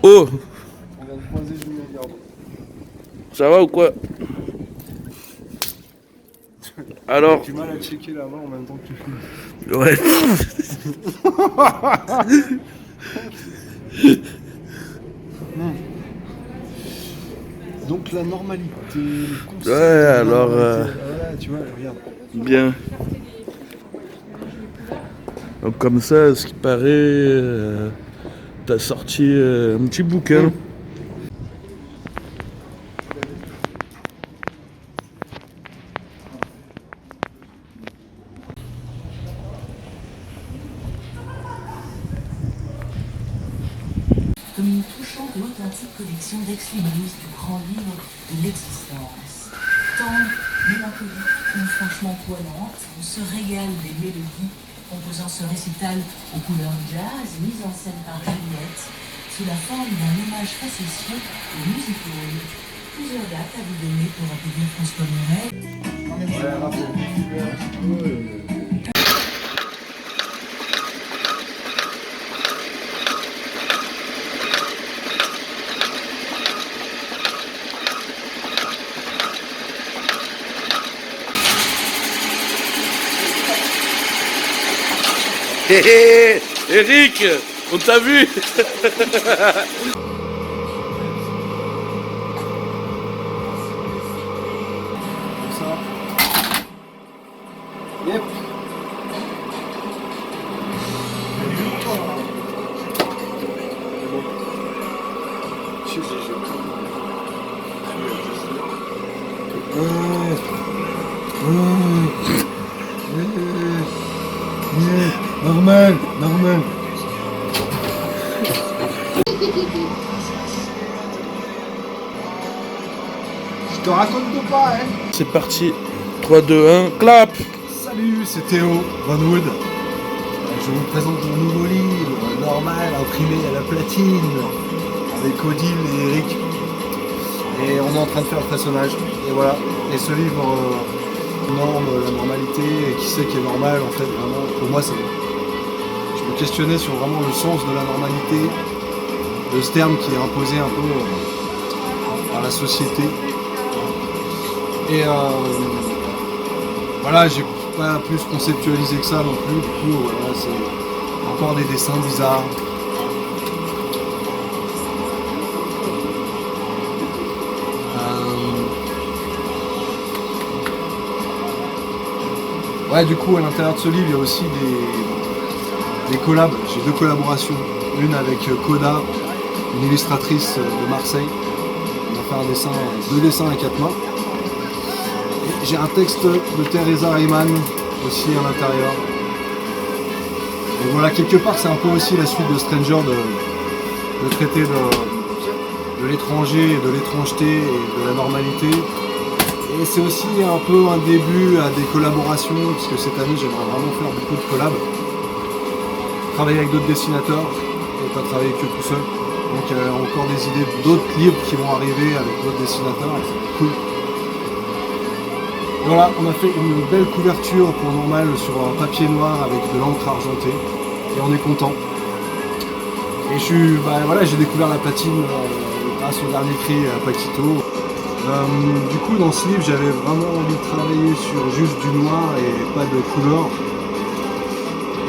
Oh, On vient de croiser Julien Garbo. ça va ou quoi? Alors, J'ai du mal à checker la main en même temps que tu filmes. ouais. Donc la normalité, le Ouais, concept de la alors, normalité. Voilà, tu vois, regarde. bien. Donc comme ça, ce qui paraît, t'as sorti un petit bouquin. Comme une touchante et authentique collection d'ex-libris du grand livre de l'existence. Tendre, mélancolique ou franchement poignante, on se régale des mélodies composant ce récital aux couleurs jazz, mise en scène par Juliette, sous la forme d'un hommage facétieux au musical. Plusieurs dates à vous donner pour accueillir François Muret. Hé hé, Eric, on t'a vu? Comme ça. Yep. Normal, normal. Je te raconte pas, hein. C'est parti. 3, 2, 1, clap. Salut, c'est Théo Vanwood. Je vous présente mon nouveau livre, Normal, imprimé à la platine, avec Odile et Eric. Et on est en train de faire le façonnage. Et voilà. Et ce livre norme la normalité et qui sait qui est normal en fait. Vraiment, pour moi, je me questionnais sur vraiment le sens de la normalité, de ce terme qui est imposé un peu par la société. Et voilà, j'ai pas plus conceptualisé que ça non plus. Du coup, voilà, c'est encore des dessins bizarres. Ouais, du coup, à l'intérieur de ce livre, il y a aussi des collabs. J'ai 2 collaborations. Une avec Koda, une illustratrice de Marseille. On va faire 2 dessins à 4 mains. Et j'ai un texte de Teresa Riemann aussi à l'intérieur. Donc voilà, quelque part, c'est un peu aussi la suite de Stranger de traiter de l'étranger, de l'étrangeté et de la normalité. Et c'est aussi un peu un début à des collaborations, parce que cette année j'aimerais vraiment faire beaucoup de collabs. Travailler avec d'autres dessinateurs, et pas travailler que tout seul. Donc il y a encore des idées d'autres livres qui vont arriver avec d'autres dessinateurs, et c'est cool. Et voilà, on a fait une belle couverture pour Normal sur un papier noir avec de l'encre argentée, et on est content. Et j'ai découvert la platine grâce au dernier cri à Paquito. Du coup, dans ce livre, j'avais vraiment envie de travailler sur juste du noir et pas de couleur.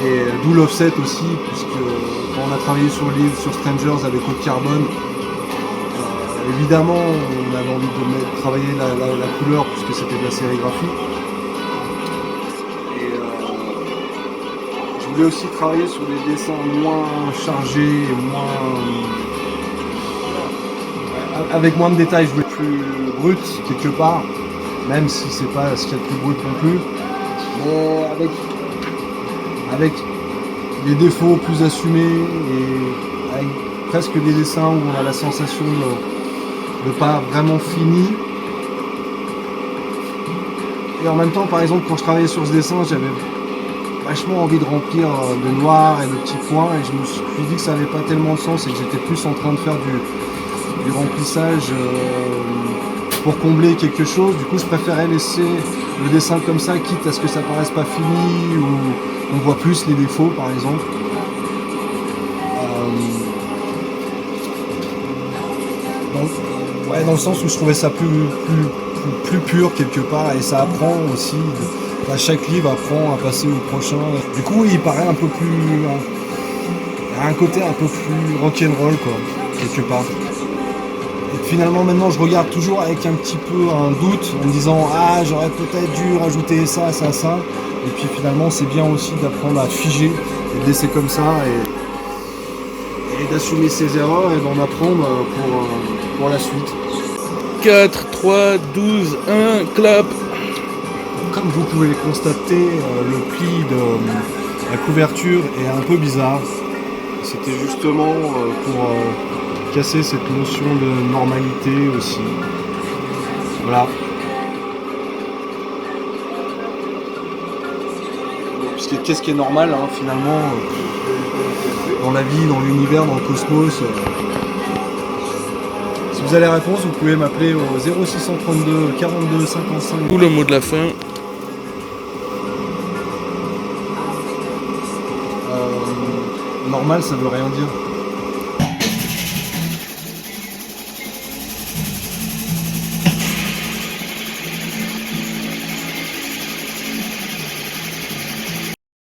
Et d'où l'offset aussi, puisque quand on a travaillé sur le livre, sur Strangers avec Haute Carbone, évidemment, on avait envie de travailler la couleur, puisque c'était de la sérigraphie. Et je voulais aussi travailler sur des dessins moins chargés, avec moins de détails. Je voulais plus brut quelque part, même si c'est pas ce qu'il y a de plus brut non plus, mais avec des défauts plus assumés et avec presque des dessins où on a la sensation de pas vraiment fini. Et en même temps, par exemple, quand je travaillais sur ce dessin, j'avais vachement envie de remplir de noir et de petits points, et je me suis dit que ça n'avait pas tellement de sens et que j'étais plus en train de faire du remplissage pour combler quelque chose. Du coup, je préférais laisser le dessin comme ça, quitte à ce que ça paraisse pas fini ou on voit plus les défauts, par exemple. Ouais, dans le sens où je trouvais ça plus pur quelque part, et ça apprend aussi. Chaque livre apprend à passer au prochain. Du coup, il paraît un peu plus. Il y a un côté un peu plus rock'n'roll, quoi, quelque part. Et finalement, maintenant, je regarde toujours avec un petit peu un doute, en me disant ah, j'aurais peut-être dû rajouter ça. Et puis finalement, c'est bien aussi d'apprendre à figer et de laisser comme ça et d'assumer ses erreurs et d'en apprendre pour la suite. 4, 3, 12, 1, clap. Comme vous pouvez le constater, le pli de la couverture est un peu bizarre. C'était justement pour casser cette notion de normalité aussi. Voilà. Puisque qu'est-ce qui est normal finalement dans la vie, dans l'univers, dans le cosmos. Si vous avez la réponse, vous pouvez m'appeler au 0632 42 55. Ou le mot de la fin. Normal, ça veut rien dire.